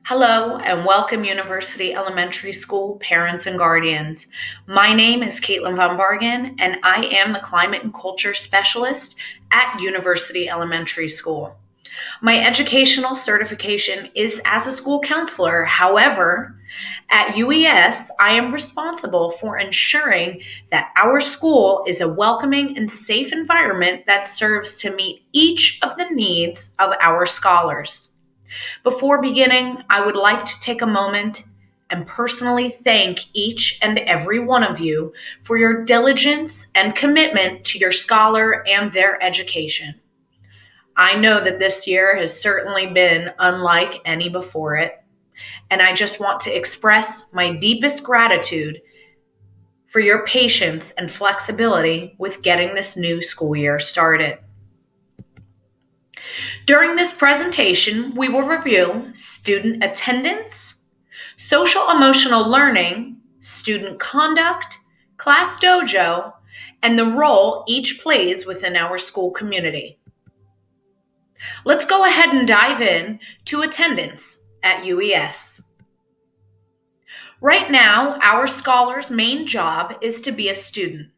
Hello and welcome University Elementary School parents and guardians. My name is Caitlin von Bargen and I am the Climate and Culture Specialist at University Elementary School. My educational certification is as a school counselor. However, at UES, I am responsible for ensuring that our school is a welcoming and safe environment that serves to meet each of the needs of our scholars. Before beginning, I would like to take a moment and personally thank each and every one of you for your diligence and commitment to your scholar and their education. I know that this year has certainly been unlike any before it, and I just want to express my deepest gratitude for your patience and flexibility with getting this new school year started. During this presentation, we will review student attendance, social emotional learning, student conduct, class dojo, and the role each plays within our school community. Let's go ahead and dive in to attendance at UES. Right now, our scholars' main job is to be a student.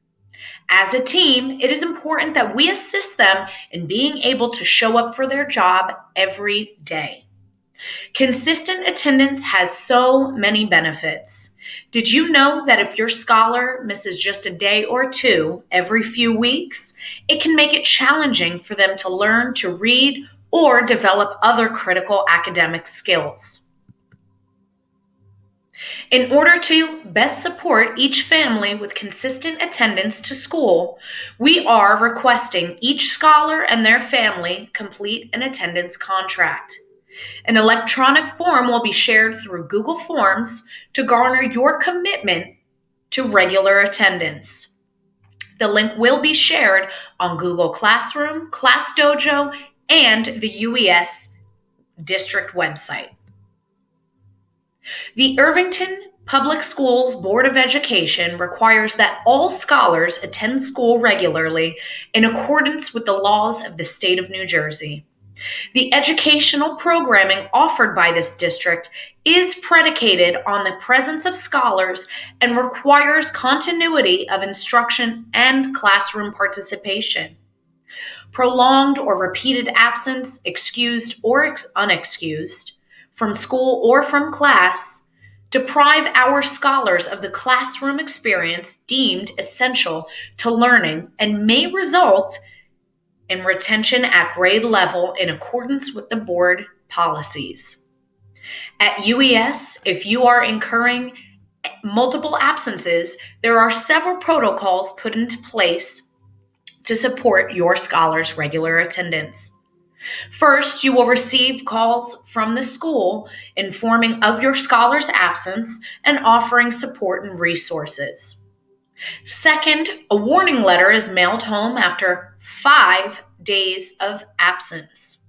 As a team, it is important that we assist them in being able to show up for their job every day. Consistent attendance has so many benefits. Did you know that if your scholar misses just a day or two every few weeks, it can make it challenging for them to learn to read or develop other critical academic skills? In order to best support each family with consistent attendance to school, we are requesting each scholar and their family complete an attendance contract. An electronic form will be shared through Google Forms to garner your commitment to regular attendance. The link will be shared on Google Classroom, Class Dojo, and the UES district website. The Irvington Public Schools Board of Education requires that all scholars attend school regularly in accordance with the laws of the state of New Jersey. The educational programming offered by this district is predicated on the presence of scholars and requires continuity of instruction and classroom participation. Prolonged or repeated absence, excused or unexcused, from school or from class, deprive our scholars of the classroom experience deemed essential to learning and may result in retention at grade level in accordance with the board policies. At UES, if you are incurring multiple absences, there are several protocols put into place to support your scholars' regular attendance. First, you will receive calls from the school informing of your scholar's absence and offering support and resources. Second, a warning letter is mailed home after 5 days of absence.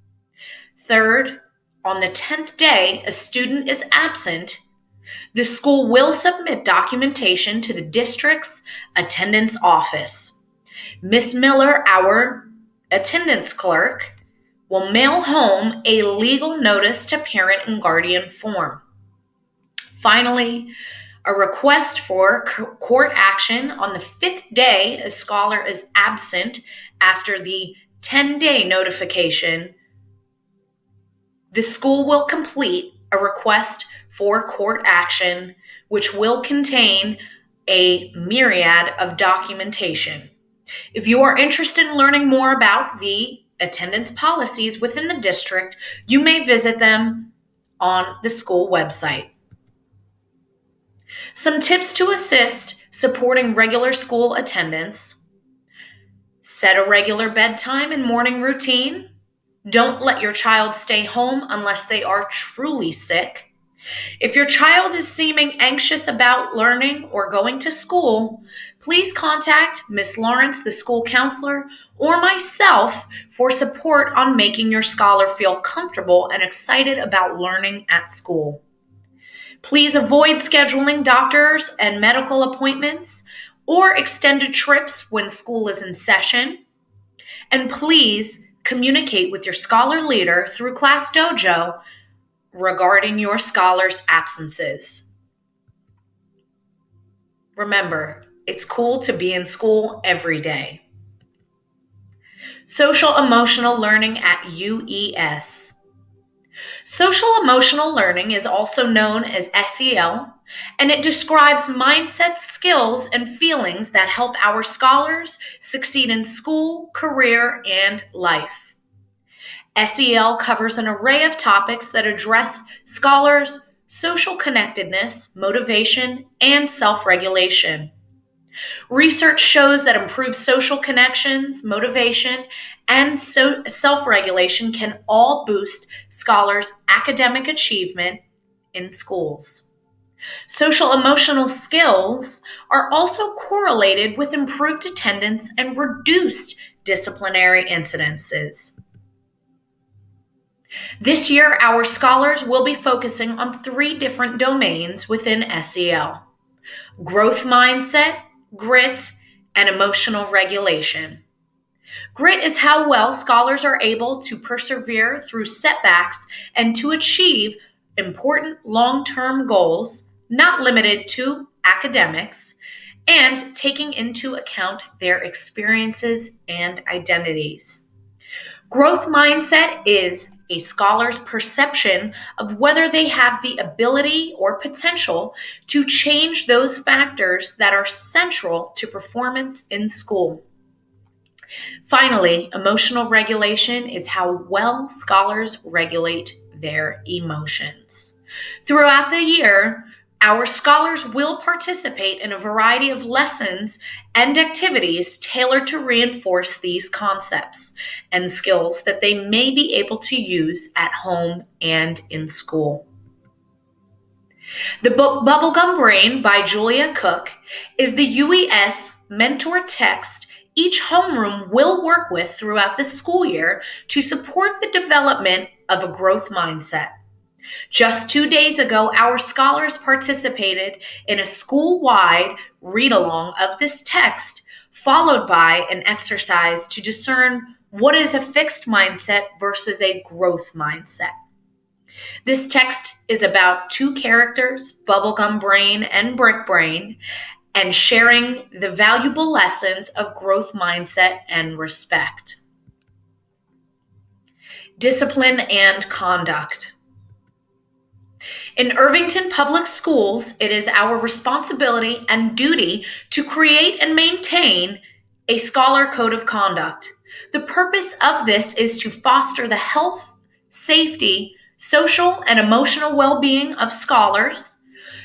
Third, on the 10th day a student is absent, the school will submit documentation to the district's attendance office. Ms. Miller, our attendance clerk, will mail home a legal notice to parent and guardian form. Finally, a request for court action on the 5th day a scholar is absent after the 10-day notification. The school will complete a request for court action, which will contain a myriad of documentation. If you are interested in learning more about the attendance policies within the district, you may visit them on the school website. Some tips to assist supporting regular school attendance: set a regular bedtime and morning routine. Don't let your child stay home unless they are truly sick. If your child is seeming anxious about learning or going to school, please contact Ms. Lawrence, the school counselor, or myself for support on making your scholar feel comfortable and excited about learning at school. Please avoid scheduling doctors and medical appointments or extended trips when school is in session. And please communicate with your scholar leader through Class Dojo regarding your scholars' absences. Remember, it's cool to be in school every day. Social emotional learning at UES. Social emotional learning is also known as SEL, and it describes mindsets, skills, and feelings that help our scholars succeed in school, career, and life. SEL covers an array of topics that address scholars' social connectedness, motivation, and self regulation. Research shows that improved social connections, motivation, and self regulation can all boost scholars' academic achievement in schools. Social emotional skills are also correlated with improved attendance and reduced disciplinary incidences. This year, our scholars will be focusing on 3 different domains within SEL: growth mindset, grit, and emotional regulation. Grit is how well scholars are able to persevere through setbacks and to achieve important long term goals, not limited to academics, and taking into account their experiences and identities. Growth mindset is a scholar's perception of whether they have the ability or potential to change those factors that are central to performance in school. Finally, emotional regulation is how well scholars regulate their emotions. Throughout the year, our scholars will participate in a variety of lessons and activities tailored to reinforce these concepts and skills that they may be able to use at home and in school. The book Bubblegum Brain by Julia Cook is the UES mentor text each homeroom will work with throughout the school year to support the development of a growth mindset. Just 2 days ago, our scholars participated in a school-wide read-along of this text, followed by an exercise to discern what is a fixed mindset versus a growth mindset. This text is about 2 characters, Bubblegum Brain and Brick Brain, and sharing the valuable lessons of growth mindset and respect. Discipline and conduct. In Irvington Public Schools, it is our responsibility and duty to create and maintain a scholar code of conduct. The purpose of this is to foster the health, safety, social, and emotional well-being of scholars,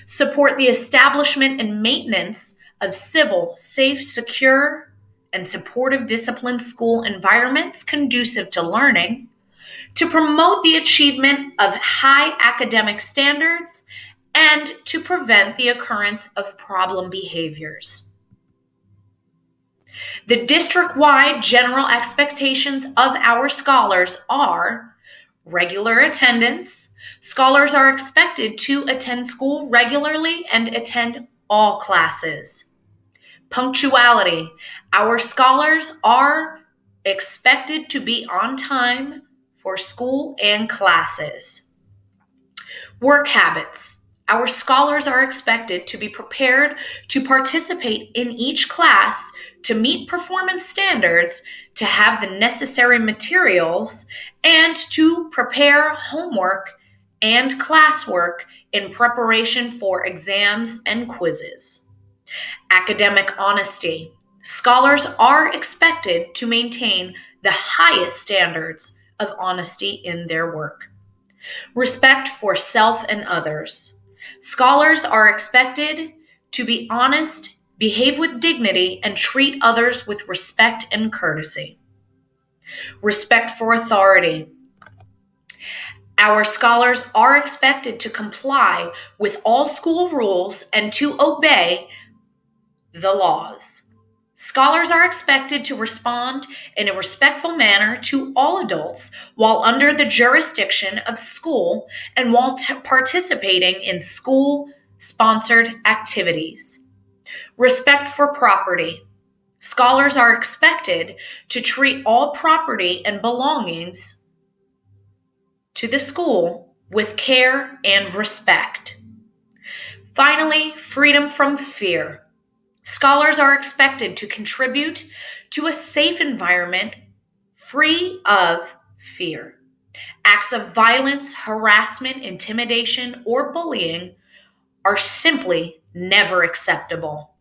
support the establishment and maintenance of civil, safe, secure, and supportive disciplined school environments conducive to learning, to promote the achievement of high academic standards, and to prevent the occurrence of problem behaviors. The district-wide general expectations of our scholars are regular attendance. Scholars are expected to attend school regularly and attend all classes. Punctuality. Our scholars are expected to be on time for school and classes. Work habits. Our scholars are expected to be prepared to participate in each class to meet performance standards, to have the necessary materials, and to prepare homework and classwork in preparation for exams and quizzes. Academic honesty. Scholars are expected to maintain the highest standards of honesty in their work. Respect for self and others. Scholars are expected to be honest, behave with dignity, and treat others with respect and courtesy. Respect for authority. Our scholars are expected to comply with all school rules and to obey the laws. Scholars are expected to respond in a respectful manner to all adults while under the jurisdiction of school and while participating in school-sponsored activities. Respect for property. Scholars are expected to treat all property and belongings to the school with care and respect. Finally, freedom from fear. Scholars are expected to contribute to a safe environment free of fear. Acts of violence, harassment, intimidation, or bullying are simply never acceptable.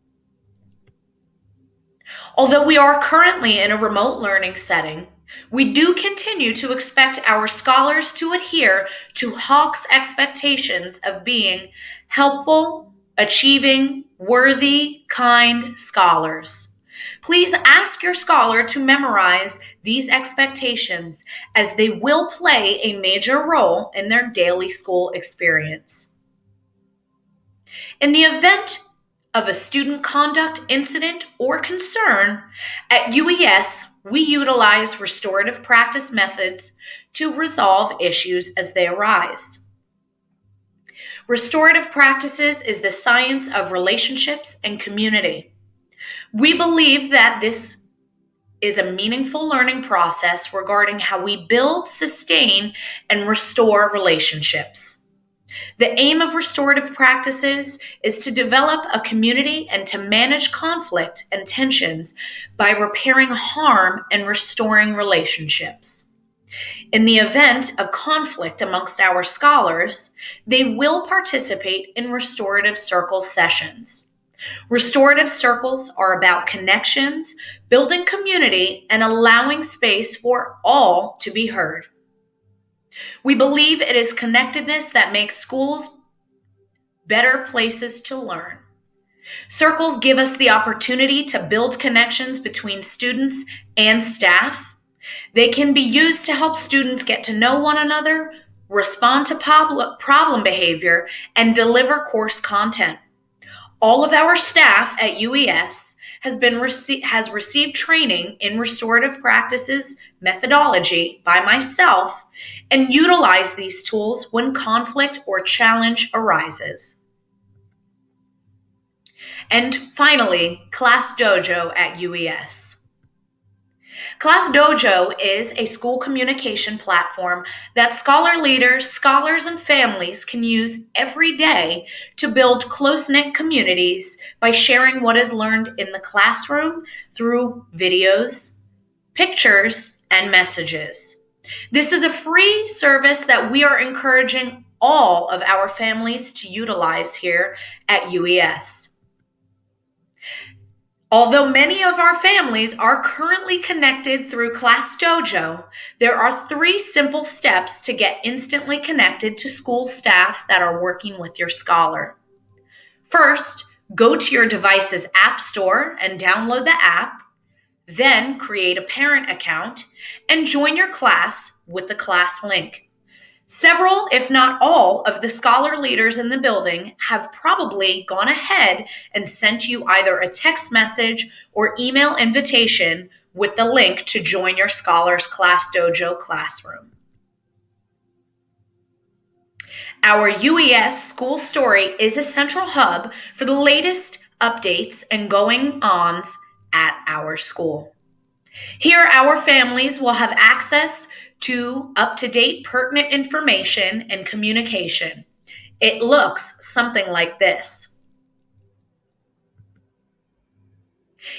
Although we are currently in a remote learning setting, we do continue to expect our scholars to adhere to Hawke's expectations of being helpful, achieving, worthy, kind scholars. Please ask your scholar to memorize these expectations as they will play a major role in their daily school experience. In the event of a student conduct incident or concern, at UES, we utilize restorative practice methods to resolve issues as they arise. Restorative practices is the science of relationships and community. We believe that this is a meaningful learning process regarding how we build, sustain, and restore relationships. The aim of restorative practices is to develop a community and to manage conflict and tensions by repairing harm and restoring relationships. In the event of conflict amongst our scholars, they will participate in restorative circle sessions. Restorative circles are about connections, building community, and allowing space for all to be heard. We believe it is connectedness that makes schools better places to learn. Circles give us the opportunity to build connections between students and staff. They can be used to help students get to know one another, respond to problem behavior, and deliver course content. All of our staff at UES has received training in restorative practices methodology by myself and utilize these tools when conflict or challenge arises. And finally, Class Dojo at UES. Class Dojo is a school communication platform that scholar leaders, scholars, and families can use every day to build close-knit communities by sharing what is learned in the classroom through videos, pictures, and messages. This is a free service that we are encouraging all of our families to utilize here at UES. Although many of our families are currently connected through Class Dojo, there are 3 simple steps to get instantly connected to school staff that are working with your scholar. First, go to your device's app store and download the app, then create a parent account and join your class with the class link. Several, if not all, of the scholar leaders in the building have probably gone ahead and sent you either a text message or email invitation with the link to join your scholar's Class Dojo classroom. Our UES School Story is a central hub for the latest updates and going-ons at our school. Here, our families will have access to up-to-date pertinent information and communication. It looks something like this.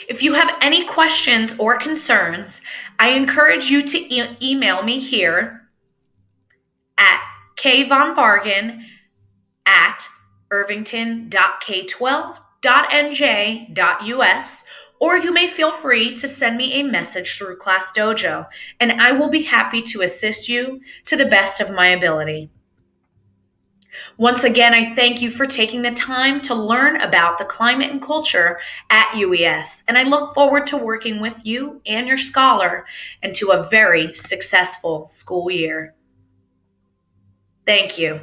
If you have any questions or concerns, I encourage you to email me here at kvonbargen@irvington.k12.nj.us, or you may feel free to send me a message through Class Dojo, and I will be happy to assist you to the best of my ability. Once again, I thank you for taking the time to learn about the climate and culture at UES, and I look forward to working with you and your scholar into a very successful school year. Thank you.